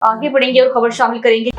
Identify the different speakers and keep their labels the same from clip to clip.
Speaker 1: आगे बढ़ेंगे और खबर शामिल करेंगे।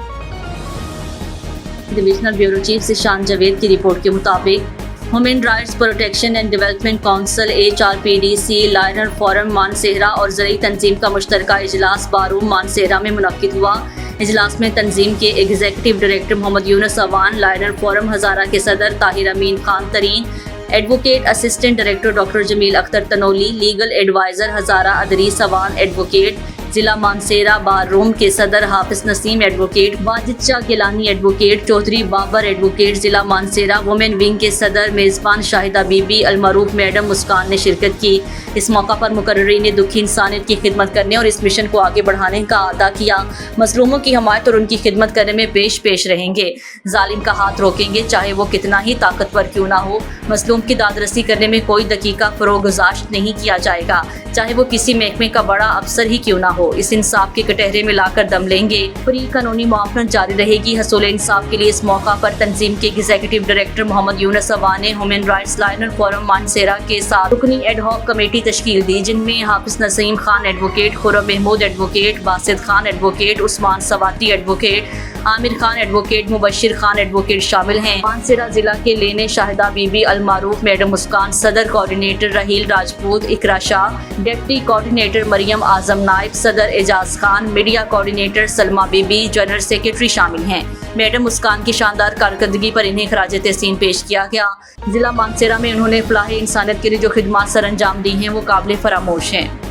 Speaker 2: Divisional bureau chief Zeeshan Javed की रिपोर्ट के मुताबिक human rights protection and development council HRPDC liner forum Mansehra और ज़रई तंजीम का मुश्तरका इजलास बारूम मानसेहरा में मुनक्किद हुआ। इजलास में तंजीम के एग्जीक्यूटिव डायरेक्टर मोहम्मद यूनुस अवान, लाइनर फोरम हज़ारा के सदर Tahir Amin Khan Tareen, advocate assistant director doctor Jameel Akhtar Tanoli, legal adviser Hazara Idrees Awan, advocate जिला मानसेहरा बार रूम के सदर Hafiz Naseem, advocate Wajid Shah Gilani, advocate Chaudhry Babar, advocate जिला मानसेहरा वुमेन विंग के सदर मेज़बान शाहिदा बीबी, अलमरूफ मैडम मुस्कान ने शिरकत की। इस मौका पर मुकर्ररीन ने दुखी इंसानियत की खिदमत करने और इस मिशन को आगे बढ़ाने का अदा किया। मज़लूमों की हमायत और उनकी खिदमत करने में पेश रहेंगे। जालिम का हाथ रोकेंगे, चाहे वो कितना ही ताकतवर क्यों ना हो। मज़लूम की दादरसी करने में कोई दकीका फरोगुज़ाश्त नहीं किया जाएगा, चाहे वो किसी महकमे का बड़ा अफसर ही क्यों ना हो। इस इंसाफ के कटहरे में लाकर दम लेंगे। फ्री कानूनी मुआवनत जारी रहेगी। हसूल इंसाफ के लिए इस मौका पर तंजीम के एग्जीक्यूटिव डायरेक्टर मोहम्मद यूनुस अवान ने ह्यूमन राइट्स लाइनर फोरम मानसेहरा के साथ रुकनी एड हॉक कमेटी तश्कील दी, जिनमें Hafiz Naseem Khan advocate, Khurram Mehmood advocate, Basit Khan advocate, Usman Swati advocate, Aamir Khan advocate, Mubashir Khan advocate शामिल हैं। मानसेहरा जिला के लेने शाहिदा बीबी, अलमारूफ मैडम मुस्कान, सदर कोऑर्डिनेटर रहील राजपूत, इकरा शाह, डिप्टी कोऑर्डिनेटर मरियम आजम नाइब, सदर एजाज खान, मीडिया कोऑर्डिनेटर सलमा बीबी, जनरल सेक्रेटरी शामिल हैं। मैडम मुस्कान की शानदार कारकर्दगी पर इन्हें खराज तहसीन पेश किया गया। जिला मानसेहरा में उन्होंने फलाह इंसानियत के लिए जो खिदमात सर अंजाम दी हैं वो काबिल फरामोश हैं।